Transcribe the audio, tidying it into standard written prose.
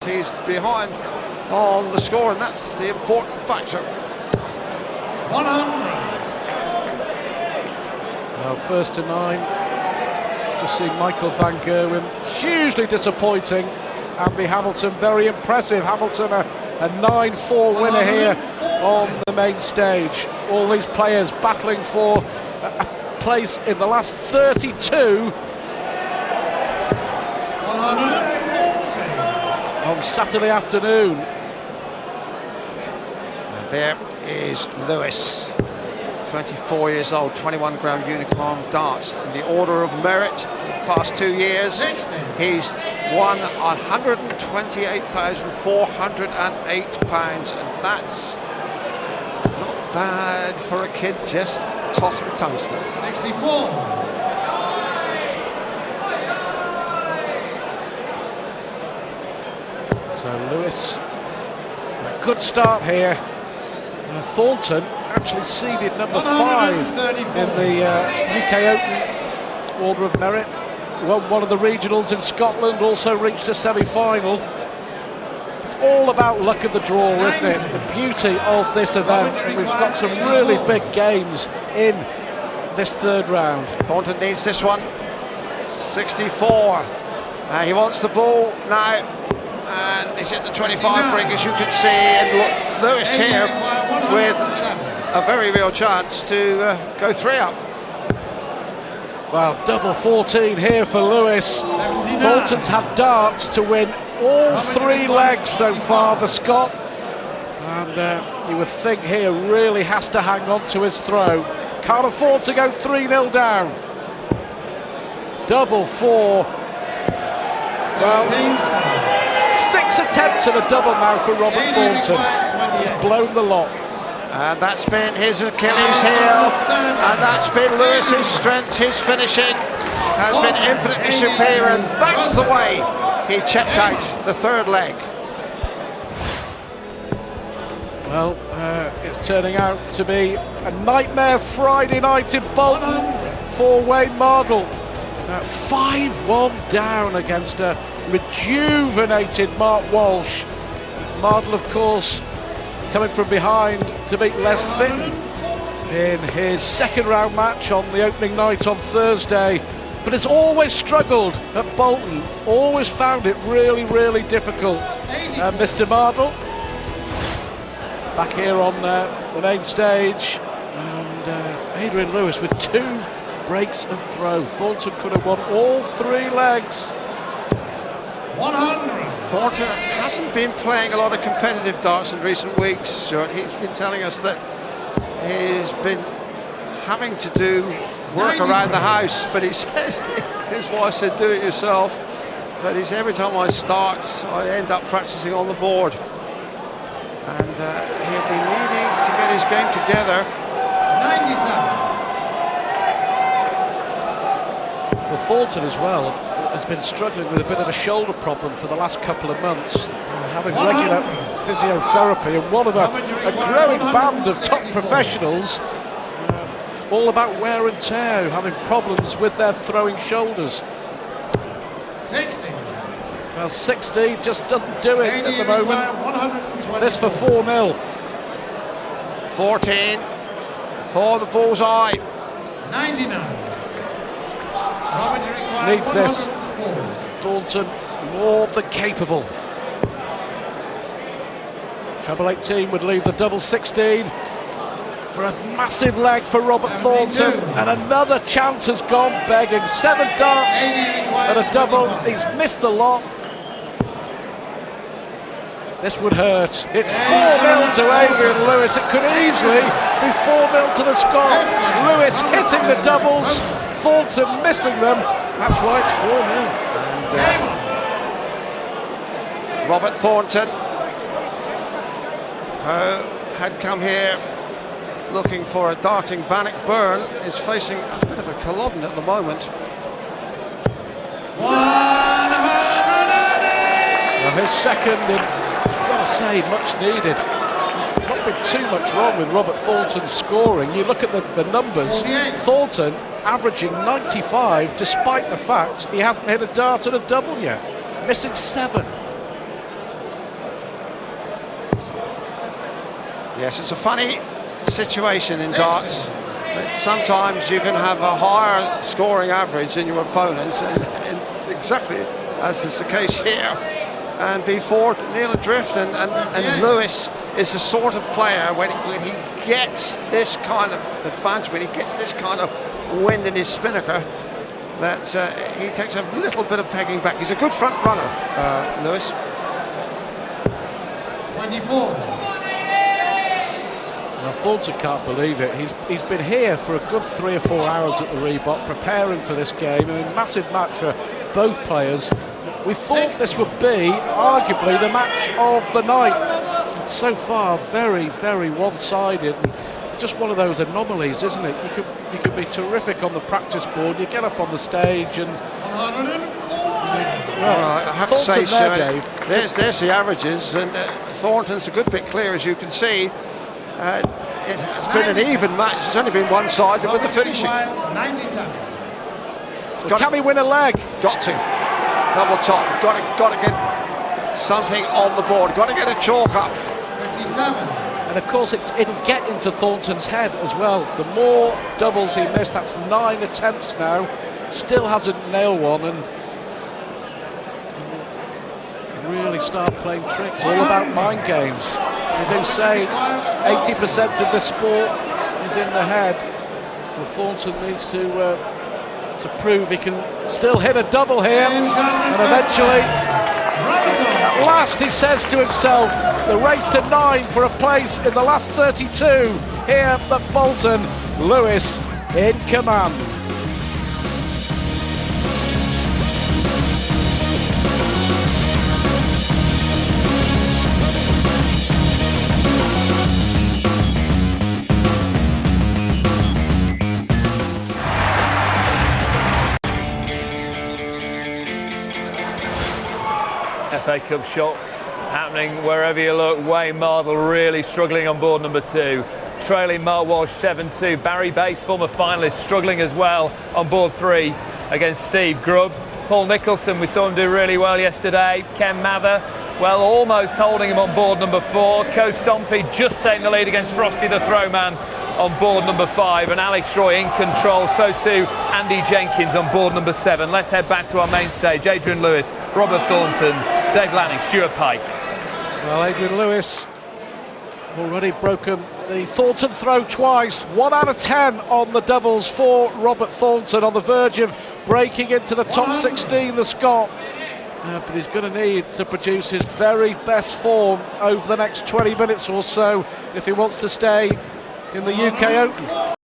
He's behind on the score, and that's the important factor. 100. Well, first to 9. Just see Michael van Gerwen, hugely disappointing. Andy Hamilton, very impressive. Hamilton, a 9-4 winner here on the main stage. All these players battling for a place in the last 32. 140. On Saturday afternoon. And there is Lewis, 24 years old, 21 Grand Unicorn darts in the order of merit the past 2 years. 60. He's won £128,408, and that's not bad for a kid just tossing tungsten. 64. So Lewis, a good start here. Thornton actually seeded number 5 in the UK Open Order of Merit. Won one of the regionals in Scotland, also reached a semi-final. It's all about luck of the draw, isn't it? The beauty of this event. We've got some really big games in this third round. Thornton needs this one. 64. He wants the ball now. And he's at the 25 ring, as you can see, and look, Lewis here with a very real chance to go 3 up. Well, double 14 here for Lewis. Thornton's had darts to win all 3 legs so far, the Scot. And you would think here really has to hang on to his throw. Can't afford to go 3-0 down. Double 4. Well, 6 attempts at a double now for Robert Thornton. He's blown the lot. And that's been his Achilles heel, and that's been Lewis's strength. His finishing has been infinitely superior, and that's the way he checked out the third leg. Well, it's turning out to be a nightmare Friday night in Bolton for Wayne Mardle. 5-1 down against a rejuvenated Mark Walsh. Mardle, of course, coming from behind to beat Les Fitton in his second round match on the opening night on Thursday. But it's always struggled at Bolton, always found it really, really difficult. Mr. Mardle back here on the main stage, and Adrian Lewis with 2 breaks of throw. Thornton could have won all 3 legs. 100. Thornton hasn't been playing a lot of competitive darts in recent weeks, Stuart. He's been telling us that he's been having to do work around the house, but he says, his wife said, do it yourself. But he said, every time I start, I end up practicing on the board. And he'll be needing to get his game together. 97. Well, Thornton as well has been struggling with a bit of a shoulder problem for the last couple of months, having regular physiotherapy, and one of a growing band of top professionals, all about wear and tear, having problems with their throwing shoulders. 60. Well, 60 just doesn't do it at the moment. This for 4-0. 14 for the bullseye. 99. Needs this. Thornton more than capable. Treble 18 would leave the double 16 for a massive leg for Robert Thornton, and another chance has gone begging. 7 darts and a double. He's missed the lot. This would hurt. It's 4-0 to Adrian Lewis. It could easily be 4-0 to the Scot. Lewis hitting the doubles, Thornton missing them. That's why it's 4-0. Robert Thornton, had come here looking for a darting Bannockburn, is facing a bit of a Culloden at the moment. 180. Well, his second, and I've got to say, much needed. Not been too much wrong with Robert Thornton's scoring. You look at the numbers, Thornton averaging 95 despite the fact he hasn't hit a dart and a double yet, missing 7. Yes, it's a funny situation in darts. Sometimes you can have a higher scoring average than your opponent, and exactly as is the case here. And before Neil adrift, and Lewis is the sort of player when he gets this kind of advantage, when he gets this kind of wind in his spinnaker, that he takes a little bit of pegging back. He's a good front runner, Lewis. 24. Now Thornton can't believe it. He's been here for a good 3 or 4 hours at the Reebok preparing for this game. I mean, massive match for both players. We thought this would be arguably the match of the night. So far, very, very one-sided. Just one of those anomalies, isn't it? You could be terrific on the practice board. You get up on the stage and 140. Well, I have to say, there, Dave, there's the averages, and Thornton's a good bit clear, as you can see. It has been an even match. It's only been one-sided with the finishing. 97. Can he win a leg? Got to. Double top. Got to get something on the board. Got to get a chalk up. 57. And of course, it'll get into Thornton's head as well. The more doubles he missed, that's 9 attempts now. Still hasn't nailed one, and really start playing tricks. All about mind games. They do say 80% of the sport is in the head. Well, Thornton needs to prove he can still hit a double here, and eventually, at last, he says to himself, the race to 9 for a place in the last 32 here at Bolton. Lewis in command. FA Cup shocks happening wherever you look. Wayne Mardle really struggling on board number 2. Trailing Mark Walsh 7-2. Barry Bates, former finalist, struggling as well on board 3 against Steve Grubb. Paul Nicholson, we saw him do really well yesterday. Ken Mather, well, almost holding him on board number 4. Co Stompy just taking the lead against Frosty the Throwman on board number 5, and Alex Roy in control, so too Andy Jenkins on board number 7. Let's head back to our main stage. Adrian Lewis, Robert Thornton, Dave Lanning, Stuart Pike. Well, Adrian Lewis already broken the Thornton throw twice. 1 out of 10 on the doubles for Robert Thornton, on the verge of breaking into the top 16, the Scot. But he's going to need to produce his very best form over the next 20 minutes or so if he wants to stay in the UK Open.